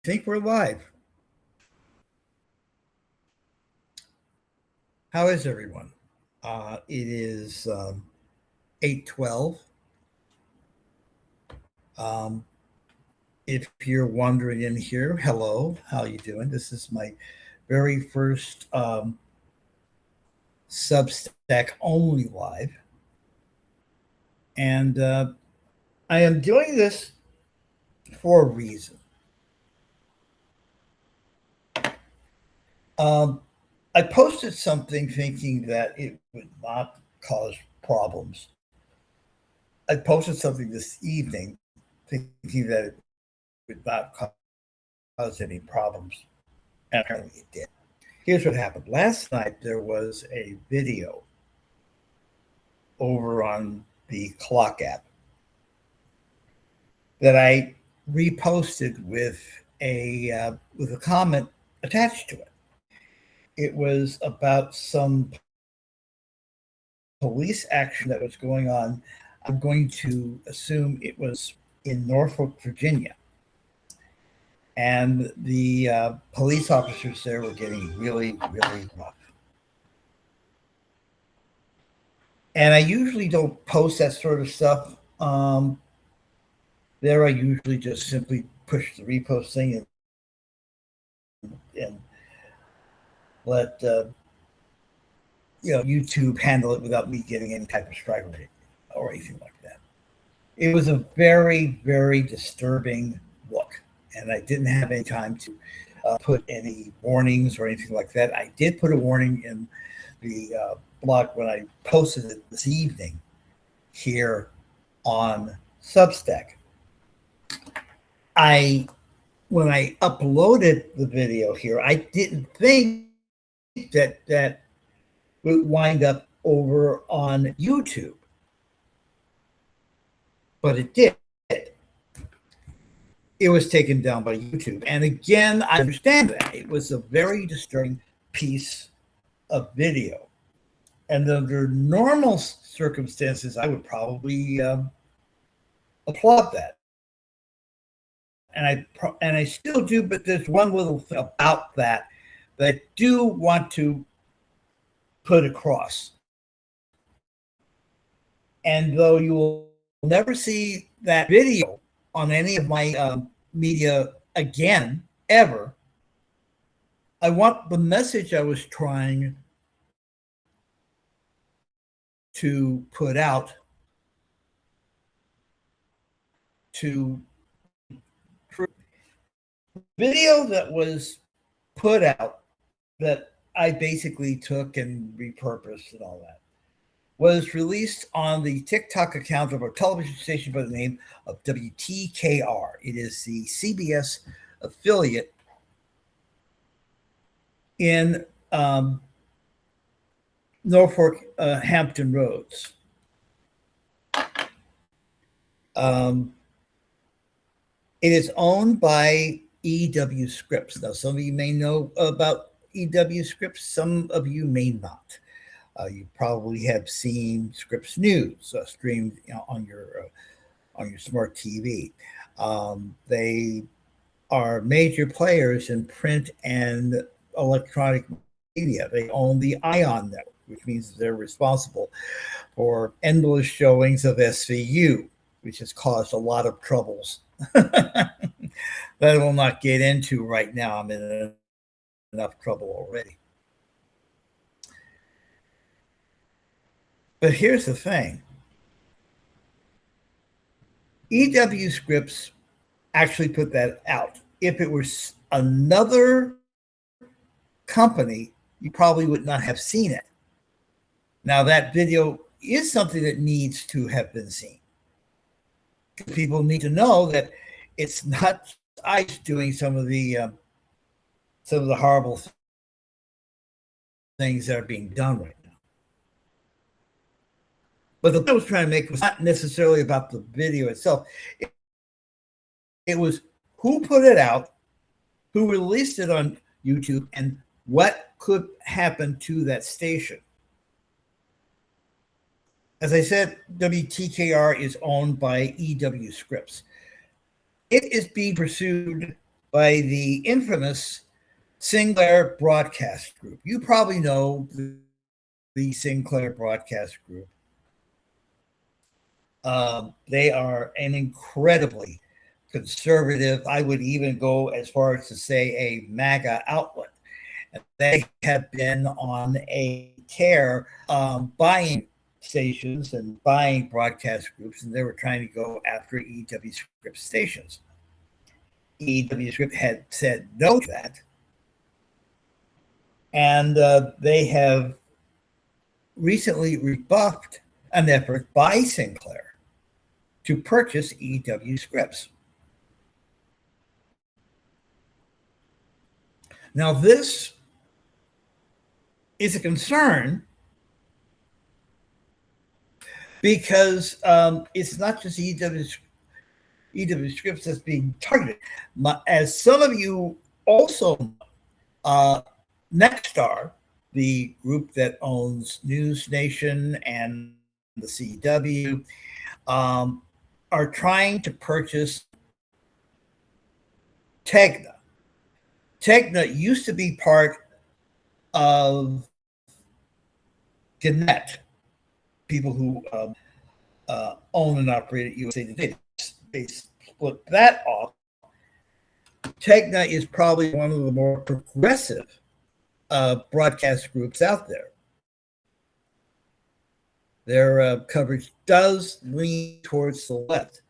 think we're live. How is everyone? It is 8:12. Um, if you're wandering in here, hello, how you doing? This is my very first Substack only live. And I am doing this for a reason. I posted something thinking that it would not cause problems. I posted something this evening thinking that it would not cause any problems. And apparently it did. Here's what happened. Last night there was a video over on the Clock app that I reposted with a comment attached to it. It was about some police action that was going on. I'm going to assume it was in Norfolk, Virginia. And the police officers there were getting really, really rough. And I usually don't post that sort of stuff. There I usually just simply push the repost thing and let YouTube handle it without me getting any type of strike or anything like that. It was a very, very disturbing look, and I didn't have any time to put any warnings or anything like that. I did put a warning in the blog when I posted it this evening here on Substack. When I uploaded the video here, I didn't think that would wind up over on YouTube, but it did. It was taken down by YouTube. And again, I understand that. It was a very disturbing piece of video. And under normal circumstances, I would probably applaud that. And I still do, but there's one little thing about that I do want to put across. And though you will never see that video on any of my media again, ever, I want the message I was trying to put out to video that was put out that I basically took and repurposed and all that was released on the TikTok account of a television station by the name of WTKR. It is the CBS affiliate in Norfolk, Hampton Roads. It is owned by EW Scripps. Now, some of you may know about EW Scripps. Some of you may not. You probably have seen Scripps News streamed on your smart TV. They are major players in print and electronic media. They own the ION network, which means they're responsible for endless showings of SVU, which has caused a lot of troubles that I will not get into right now. I'm in enough trouble already. But here's the thing. EW Scripps actually put that out. If it was another company, you probably would not have seen it. Now, that video is something that needs to have been seen. People need to know that it's not ICE doing some of the horrible things that are being done right now. But the point I was trying to make was not necessarily about the video itself. It was who put it out, who released it on YouTube, and what could happen to that station. As I said, WTKR is owned by EW Scripps. It is being pursued by the infamous Sinclair Broadcast Group. You probably know the Sinclair Broadcast Group. They are an incredibly conservative, I would even go as far as to say a MAGA outlet. They have been on a tear buying stations and buying broadcast groups, and they were trying to go after EW Script stations. EW Script had said no to that, and they have recently rebuffed an effort by Sinclair to purchase EW Scripts. Now, this is a concern because it's not just EW Scripts that's being targeted. As some of you also know, Nexstar, the group that owns News Nation and the CW, are trying to purchase Tegna. Tegna used to be part of Gannett, people who own and operate USA Today. They split that off. Tegna is probably one of the more progressive broadcast groups out there. Their coverage does lean towards the left.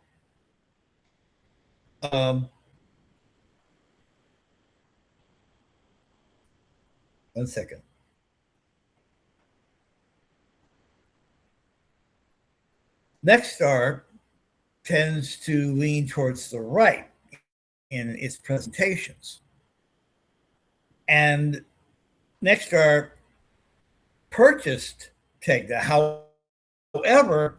One second. Nexstar tends to lean towards the right in its presentations. And Nexstar purchased Tegna. However,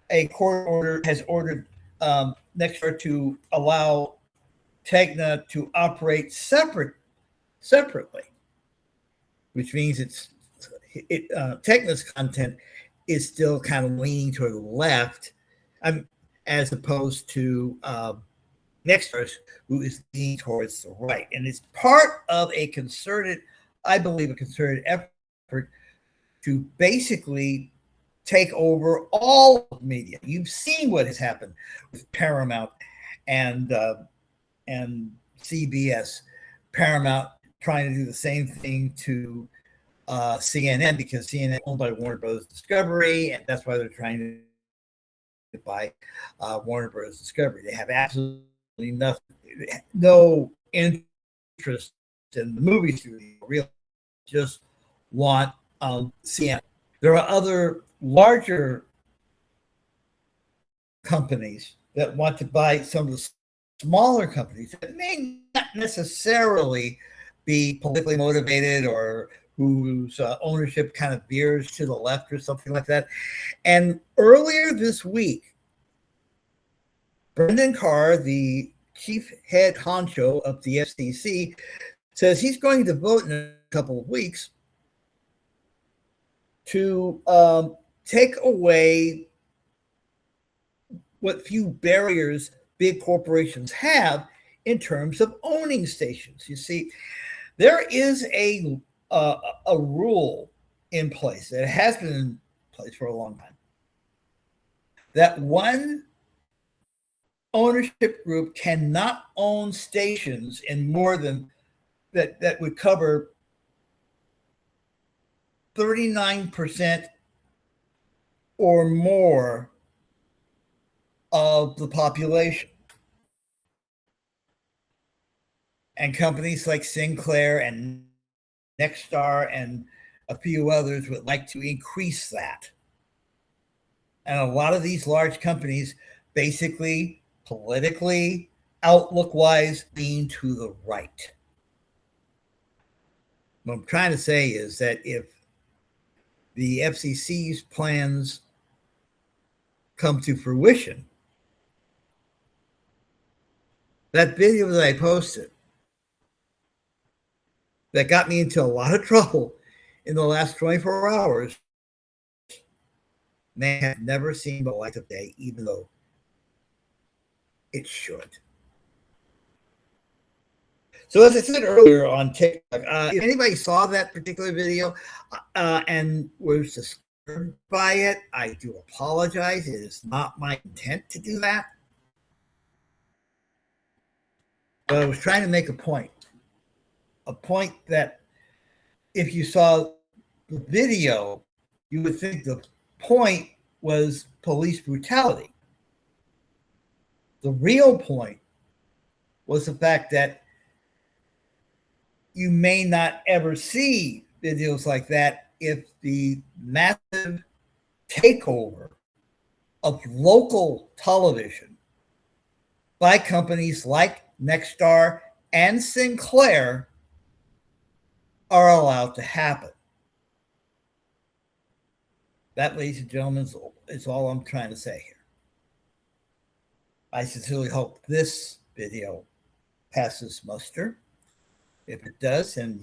a court order has ordered Nexstar to allow Tegna to operate separately, which means Tegna's content is still kind of leaning toward the left, as opposed to Nexstar's, who is leaning towards the right. And it's part of a concerted effort to basically take over all of media. You've seen what has happened with Paramount and CBS. Paramount trying to do the same thing to CNN, because CNN is owned by Warner Brothers Discovery, and that's why they're trying to buy Warner Brothers Discovery. They have absolutely no interest in the movie studio, really just want CNN. There are other larger companies that want to buy some of the smaller companies that may not necessarily be politically motivated or whose ownership kind of veers to the left or something like that. And earlier this week, Brendan Carr, the chief head honcho of the FCC, says he's going to vote in a couple of weeks to take away what few barriers big corporations have in terms of owning stations. You see, there is a rule in place that has been in place for a long time, that one ownership group cannot own stations in more than that would cover 39% or more of the population. And companies like Sinclair and Nexstar and a few others would like to increase that. And a lot of these large companies basically, politically, outlook-wise, lean to the right. What I'm trying to say is that if the FCC's plans come to fruition, that video that I posted that got me into a lot of trouble in the last 24 hours may have never seen the light of day, even though it should. So as I said earlier on TikTok, if anybody saw that particular video and was disturbed by it, I do apologize. It is not my intent to do that. But I was trying to make a point that if you saw the video, you would think the point was police brutality. The real point was the fact that you may not ever see videos like that if the massive takeover of local television by companies like Nexstar and Sinclair are allowed to happen. That, ladies and gentlemen, is all I'm trying to say here. I sincerely hope this video passes muster. If it does, and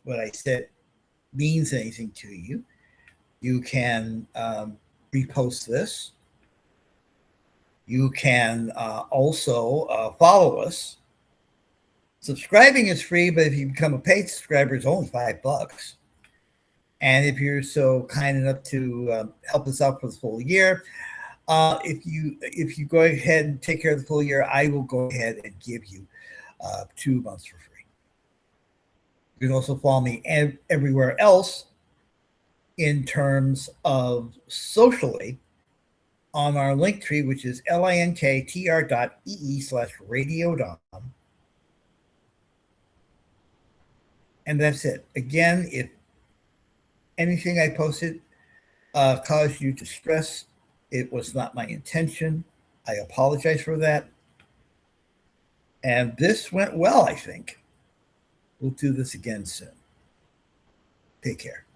what I said means anything to you, you can repost this. You can also follow us. Subscribing is free, but if you become a paid subscriber, it's only $5. And if you're so kind enough to help us out for the full year, if you go ahead and take care of the full year, I will go ahead and give you 2 months for free. You can also follow me everywhere else in terms of socially on our link tree, which is linktr.ee/RadioDon. And that's it. Again, if anything I posted caused you distress, it was not my intention. I apologize for that. And this went well, I think. We'll do this again soon. Take care.